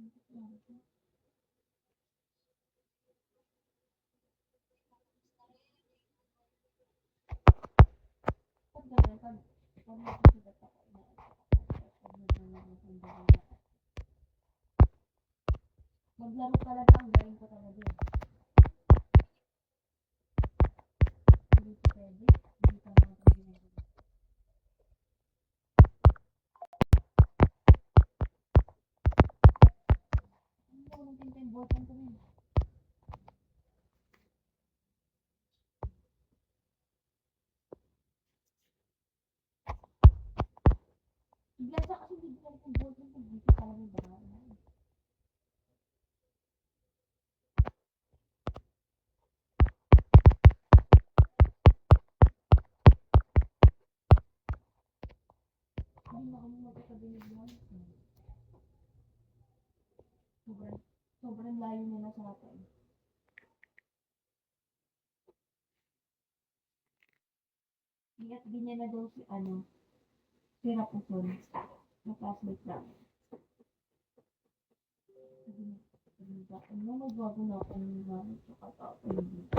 Pag ganun, pag nagsusulat ako, pag nagsusulat ako, maglaro talaga ang galing ko talaga eh. Hindi ko pwede, hindi ka mga ginagawa. Hindi ako nang tinta yung ballpen ko rin. Bigla siya kasi hindi binalik yung ballpen ko, dito talaga yung bahay. Hindi na kami magkakabinig lang. Sobrang layo nila sa akin. Iyak din niya na daw si si Rapuson, na classmate namin. Sabi niya, magbago na ako ng gamit sa katapin.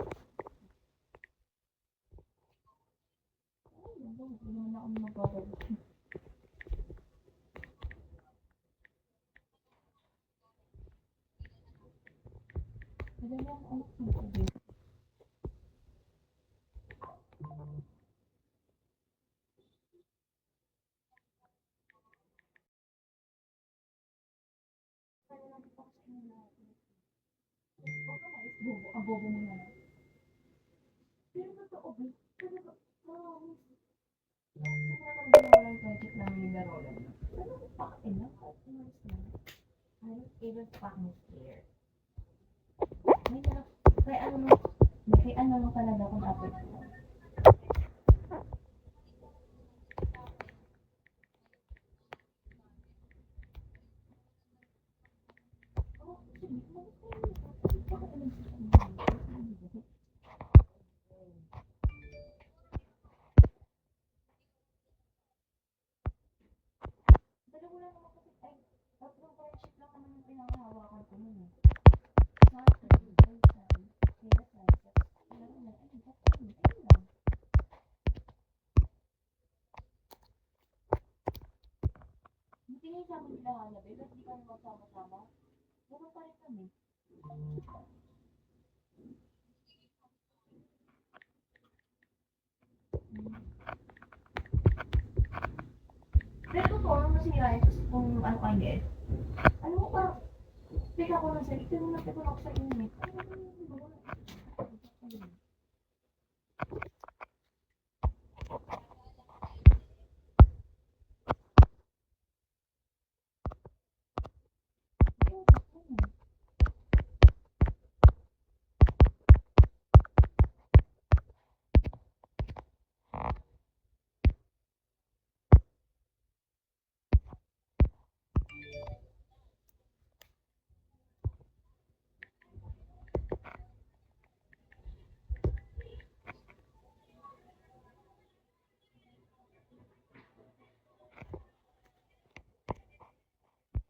Ay, hindi naman ako magbabago. Kaya lang ako sabi. Abobo mo na. Pero totoo, talaga, sobrang talaga walang friendship namin yung laro lang. Ano ko pa ina? I don't even fucking care. May talaga, kay ano lang talaga kung dapat ko. Dalawa lang naman kasi, ay, tatlong friendship lang naman yung pinangahawakan ko nun eh. Buti nga yung sabi nila hanabi, ba't di kami magsama-sama? Ganun pa rin kami. Pero totoo nung nasira yun, kung ano kayo alam mo parang, pick ako ng sarili, pero nagtagal ako sa inyo.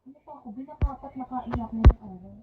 Ano pa ako, binakapat nakaiyak mo ng araw.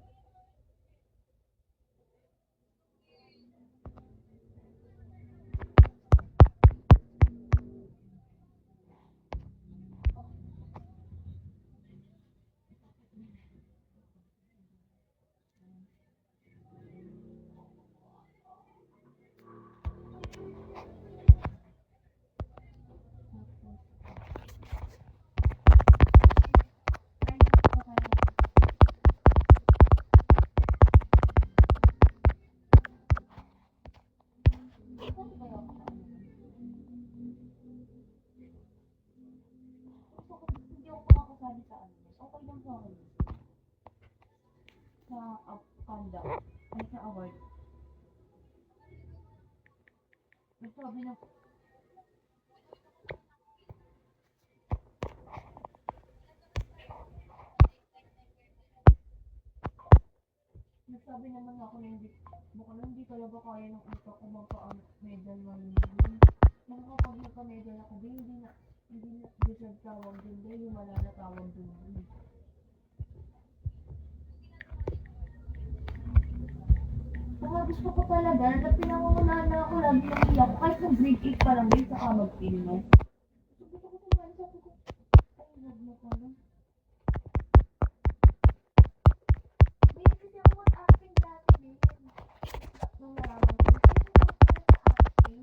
Hindi ako makakasabi sa ano. Okay lang sa akin. Sa conduct. Ay, sa award. Nagsabi na, nagsabi naman ako na hindi, baka lang hindi talaga kaya ng utak ko magpa-medal ng hindi. Nakakapag nagpa-medal ako, hindi na deserve tawag dun, yung wala na tawag dun. Saka gusto ko talaga, na pinangungunahan na ako, lagi nang iyak. Kahit nung grade 8 pa lang din, saka mag-film mo. Sabi ko naman, sabi ko, ay, wag mo pala. Hindi kasi ako mag-acting dati din. Nung nalaman ko, ay, hindi ako pala sa acting.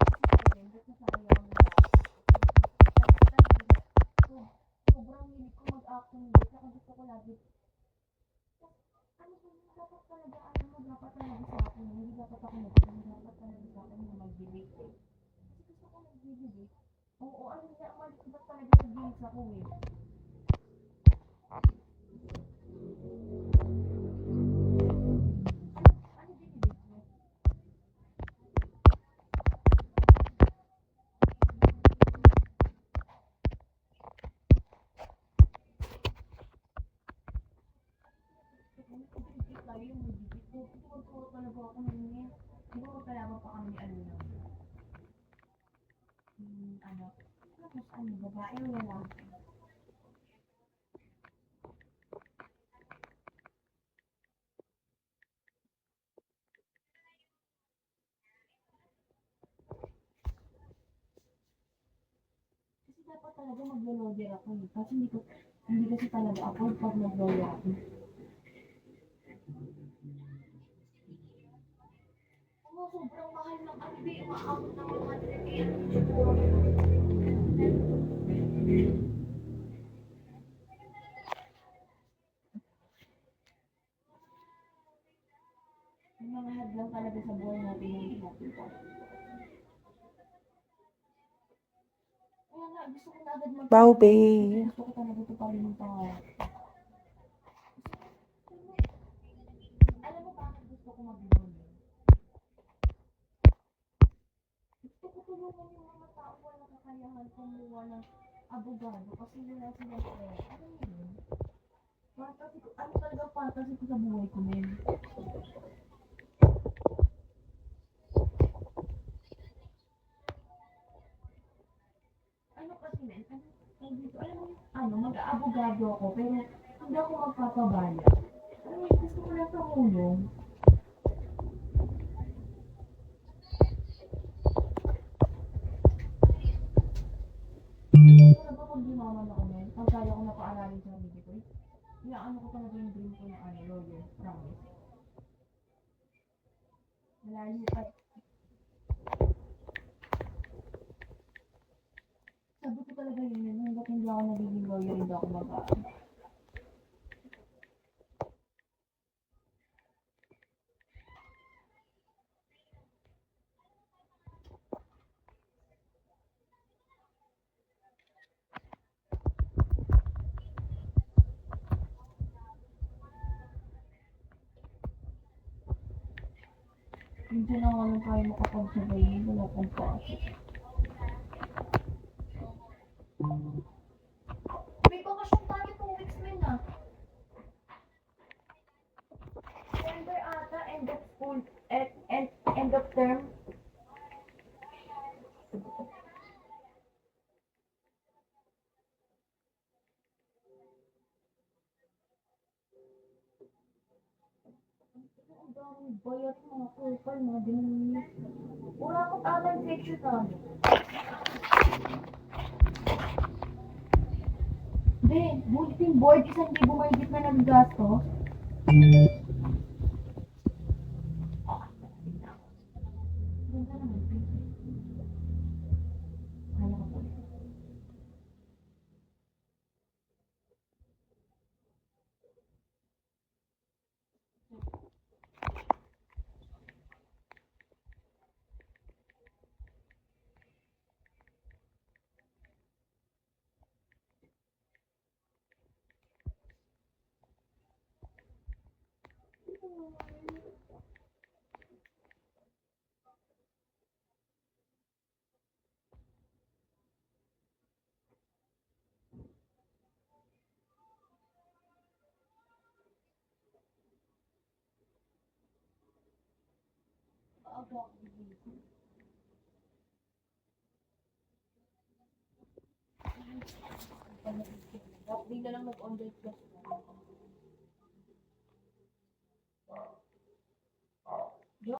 Ako kasi ba't nasali ako ng dati. Tapos talaga, sobrang hilig ko mag-acting din. Saka gusto ko lagi. Ano ba, dapat talaga, ano mo, dapat talaga sa akin. Hindi dapat ako mag-film. Dapat talaga sa akin na mag-delete eh. Kasi gusto ko nag-delete. Oo, ano niya, mali ba talaga nag-delete ako eh. Ano dinelete mo? Delete tayo yung mag-delete ko. Tuwa talaga ako ngayon. Di ba magkalaban pa kami ano na? Ano? Tapos ano, babae o lalaki? Kasi dapat talaga mag-loader ako eh. Kasi hindi kasi talaga ako pag mag-loader ako. Ano, sobrang mahal ng ano, di umaabot ng 100 Yung mga hadlang talaga sa buhay natin yung hindi natin po. Kaya nga, gusto ko na agad Baube. gusto ko talaga ito pa rin yung pangarap. Alam mo bakit gusto ko mag-lawyer? Gusto ko tulungan yung mga tao walang kakayahan kumuha ng abogado kasi wala silang pera. Alam mo yun? Fantasy ko, ano talaga fantasy ko sa buhay ko, men? Ano kasi, men? Ano dito? Alam mo, ano, mag-aabogado ako, pero hindi ako magpapabaya. Alam mo, gusto ko lang tumulong. Kaya ba pag yumaman ako, men? Pag kaya ko napaaralin sa sarili ko, ano ko talaga yung dream ko na ano, lawyer. Promise. Malayo pa. Sabi ko talaga yun, hanggat hindi ako nagiging lawyer, hindi ako mag-aaral. Hindi na nga lang tayo makapagsabay, wala pang pasok. May bakasyon tayo 2 weeks, men ah. December ata, end of school, end of term. Ang daming bayat, mga kupal, mga dinamis. Wala akong ata infection namin. Hindi, bulletin board, 1,000 mahigit na naggasto. Ganda naman. Kaya ko pa. Aga ako gigising. Dapat di na lang nag-on-date class.